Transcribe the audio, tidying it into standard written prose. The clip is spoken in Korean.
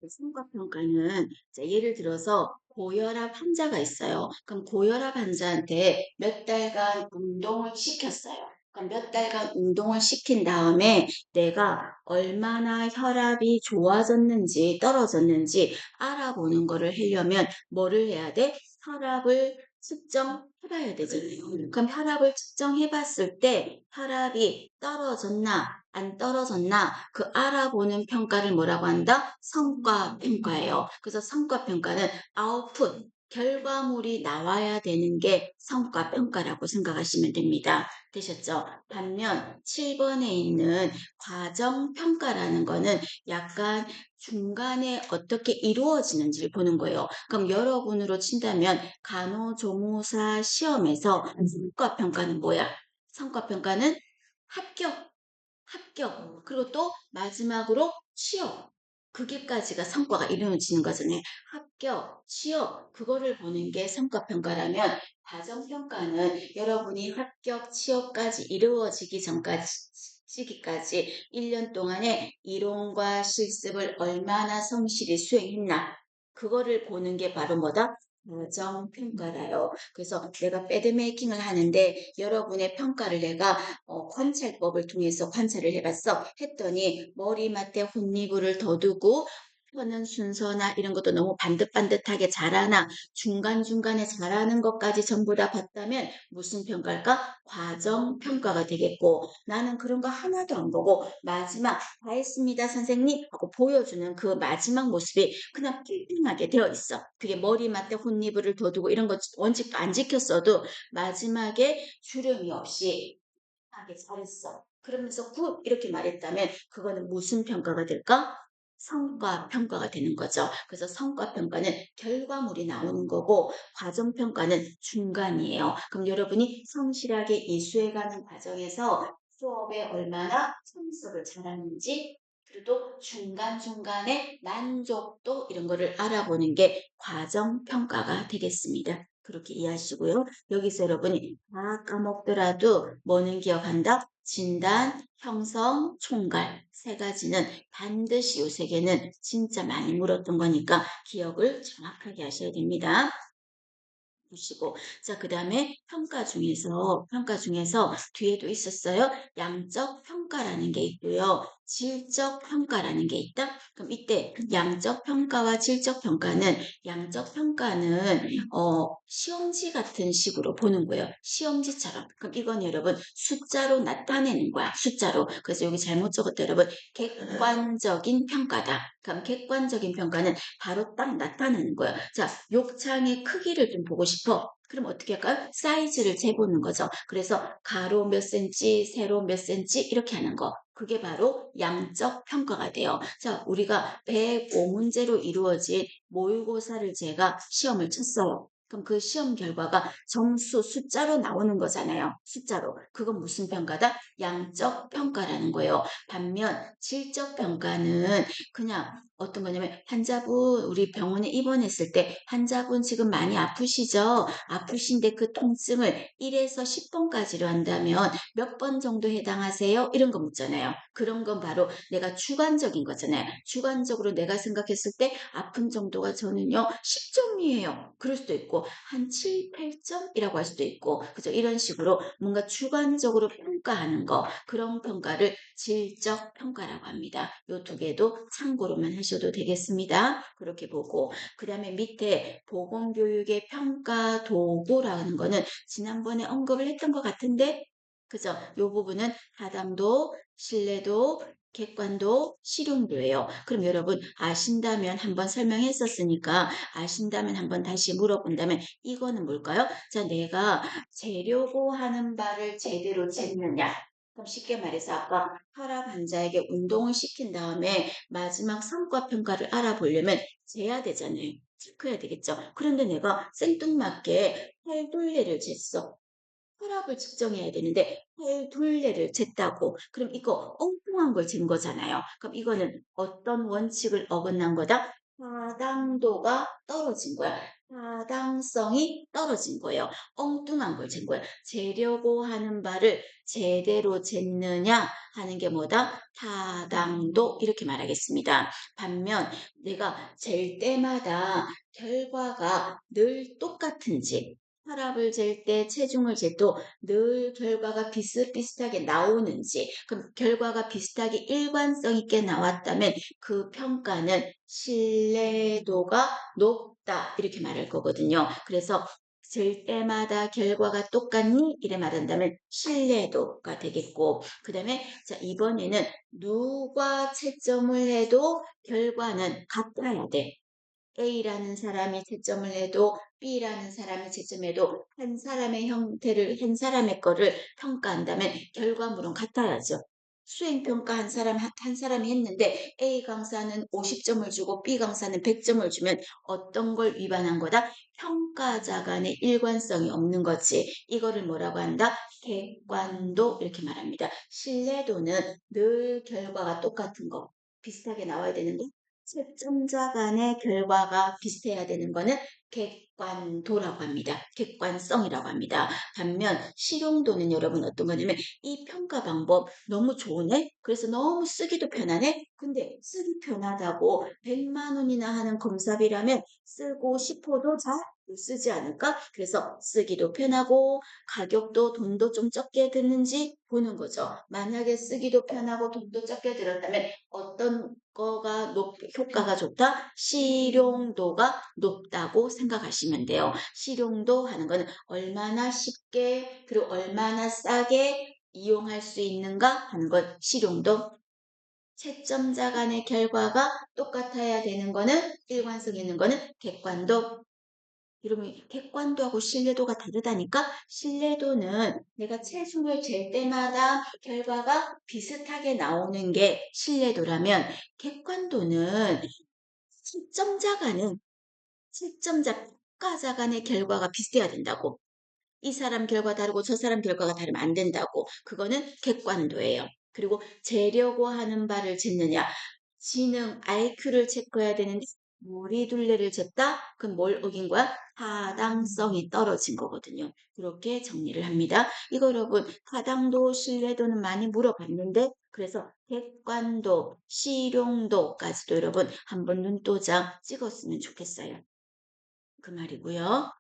성과평가는 예를 들어서 고혈압 환자가 있어요. 그럼 고혈압 환자한테 몇 달간 운동을 시켰어요. 그럼 몇 달간 운동을 시킨 다음에 내가 얼마나 혈압이 좋아졌는지 떨어졌는지 알아보는 거를 하려면 뭐를 해야 돼? 혈압을 측정해봐야 되잖아요. 그럼 혈압을 측정해봤을 때 혈압이 떨어졌나 안 떨어졌나 그 알아보는 평가를 뭐라고 한다? 성과평가예요. 그래서 성과평가는 아웃풋, 결과물이 나와야 되는 게 성과평가라고 생각하시면 됩니다. 되셨죠? 반면 7번에 있는 과정평가라는 거는 약간 중간에 어떻게 이루어지는지를 보는 거예요. 그럼 여러분으로 친다면 간호조무사 시험에서 성과평가는 뭐야? 성과평가는 합격, 그리고 또 마지막으로 취업. 그게까지가 성과가 이루어지는 거잖아요. 합격, 취업, 그거를 보는 게 성과평가라면 과정평가는 여러분이 합격, 취업까지 이루어지기 전까지 시기까지 1년 동안에 이론과 실습을 얼마나 성실히 수행했나 그거를 보는 게 바로 뭐다? 과정평가라요. 그래서 내가 배드메이킹을 하는데 여러분의 평가를 내가 관찰법을 통해서 관찰을 해봤어. 했더니 머리맡에 혼니부를 더두고 펴는 순서나 이런 것도 너무 반듯반듯하게 잘하나 중간중간에 잘하는 것까지 전부 다 봤다면 무슨 평가일까? 과정평가가 되겠고 나는 그런 거 하나도 안 보고 마지막 다 했습니다 선생님 하고 보여주는 그 마지막 모습이 그냥 띵띵하게 되어 있어. 그게 머리맡에 혼니부를 더두고 이런 거 원칙도 안 지켰어도 마지막에 주름이 없이 하게 잘했어. 그러면서 굿 이렇게 말했다면 그거는 무슨 평가가 될까? 성과 평가가 되는 거죠. 그래서 성과 평가는 결과물이 나오는 거고 과정 평가는 중간이에요. 그럼 여러분이 성실하게 이수해가는 과정에서 수업에 얼마나 참석을 잘하는지 그리고 또 중간중간에 만족도 이런 거를 알아보는 게 과정 평가가 되겠습니다. 그렇게 이해하시고요. 여기서 여러분이 다 까먹더라도 뭐는 기억한다? 진단, 형성, 총괄 세 가지는 반드시 요 세 개는 진짜 많이 물었던 거니까 기억을 정확하게 하셔야 됩니다. 보시고 자 그다음에 평가 중에서 뒤에도 있었어요. 양적 평가라는 게 있고요. 질적 평가라는 게 있다. 그럼 이때 양적 평가와 질적 평가는 양적 평가는 시험지 같은 식으로 보는 거예요. 시험지처럼. 그럼 이건 여러분 숫자로 나타내는 거야. 숫자로. 그래서 여기 잘못 적었다 여러분. 객관적인 평가다. 그럼 객관적인 평가는 바로 딱 나타나는 거예요. 자, 욕창의 크기를 좀 보고 싶어. 그럼 어떻게 할까요? 사이즈를 재보는 거죠. 그래서 가로 몇 센치, 세로 몇 센치 이렇게 하는 거. 그게 바로 양적 평가가 돼요. 자, 우리가 105문제로 이루어진 모의고사를 제가 시험을 쳤어요. 그럼 그 시험 결과가 점수 숫자로 나오는 거잖아요. 숫자로. 그건 무슨 평가다? 양적 평가라는 거예요. 반면 질적 평가는 그냥 어떤 거냐면 환자분 우리 병원에 입원했을 때 환자분 지금 많이 아프시죠? 아프신데 그 통증을 1에서 10번까지로 한다면 몇 번 정도 해당하세요? 이런 거 묻잖아요. 그런 건 바로 내가 주관적인 거잖아요. 주관적으로 내가 생각했을 때 아픈 정도가 저는요 10점이에요. 그럴 수도 있고 한 7, 8점이라고 할 수도 있고 그죠? 이런 식으로 뭔가 주관적으로 평가하는 거 그런 평가를 질적 평가라고 합니다. 요 두 개도 참고로만 하셔도 되겠습니다. 그렇게 보고 그 다음에 밑에 보건교육의 평가 도구라는 거는 지난번에 언급을 했던 것 같은데 그죠? 요 부분은 하담도, 신뢰도, 객관도, 실용도예요. 그럼 여러분 아신다면 한번 설명했었으니까 아신다면 한번 다시 물어본다면 이거는 뭘까요? 자, 내가 재려고 하는 바를 제대로 쟀느냐? 그럼 쉽게 말해서 아까 혈압 환자에게 운동을 시킨 다음에 마지막 성과 평가를 알아보려면 재야 되잖아요. 체크해야 되겠죠. 그런데 내가 생뚱맞게 팔둘레를 쟀어. 혈압을 측정해야 되는데 팔둘레를 쟀다고. 그럼 이거 엉뚱한 걸 잰 거잖아요. 그럼 이거는 어떤 원칙을 어긋난 거다? 하당도가 떨어진 거야. 타당성이 떨어진 거예요. 엉뚱한 걸 잰 거예요. 재려고 하는 바를 제대로 쟀느냐 하는 게 뭐다? 타당도 이렇게 말하겠습니다. 반면 내가 잴 때마다 결과가 늘 똑같은지 혈압을 잴 때 체중을 재도 늘 결과가 비슷비슷하게 나오는지 그럼 결과가 비슷하게 일관성 있게 나왔다면 그 평가는 신뢰도가 높다 이렇게 말할 거거든요. 그래서 잴 때마다 결과가 똑같니? 이래 말한다면 신뢰도가 되겠고 그 다음에 자 이번에는 누가 채점을 해도 결과는 같아야 돼. A라는 사람이 채점을 해도 B라는 사람이 채점해도 한 사람의 형태를 한 사람의 거를 평가한다면 결과물은 같아야죠. 수행평가 한 사람이 했는데 A 강사는 50점을 주고 B 강사는 100점을 주면 어떤 걸 위반한 거다? 평가자 간의 일관성이 없는 거지. 이거를 뭐라고 한다? 객관도 이렇게 말합니다. 신뢰도는 늘 결과가 똑같은 거 비슷하게 나와야 되는데 채점자 간의 결과가 비슷해야 되는 거는 객관도라고 합니다. 객관성이라고 합니다. 반면 실용도는 여러분 어떤 거냐면 이 평가 방법 너무 좋으네? 그래서 너무 쓰기도 편하네? 근데 쓰기 편하다고 100만 원이나 하는 검사비라면 쓰고 싶어도 잘 못 쓰지 않을까? 그래서 쓰기도 편하고 가격도 돈도 좀 적게 드는지 보는 거죠. 만약에 쓰기도 편하고 돈도 적게 들었다면 어떤 거가 효과가 좋다? 실용도가 높다고 생각하시면 돼요. 실용도 하는 거는 얼마나 쉽게 그리고 얼마나 싸게 이용할 수 있는가 하는 건 실용도. 채점자 간의 결과가 똑같아야 되는 거는 일관성 있는 거는 객관도. 여러분, 객관도하고 신뢰도가 다르다니까? 신뢰도는 내가 체중을 잴 때마다 결과가 비슷하게 나오는 게 신뢰도라면, 객관도는 채점자 간은, 채점자, 평가자 간의 결과가 비슷해야 된다고. 이 사람 결과 다르고 저 사람 결과가 다르면 안 된다고. 그거는 객관도예요. 그리고 재려고 하는 바를 쟀느냐. 지능, IQ를 체크해야 되는데 머리둘레를 쟀다? 그럼 뭘 어긴 거야? 타당성이 떨어진 거거든요. 그렇게 정리를 합니다. 이거 여러분 타당도, 신뢰도는 많이 물어봤는데 그래서 객관도, 실용도까지도 여러분 한번 눈도장 찍었으면 좋겠어요. 그 말이고요.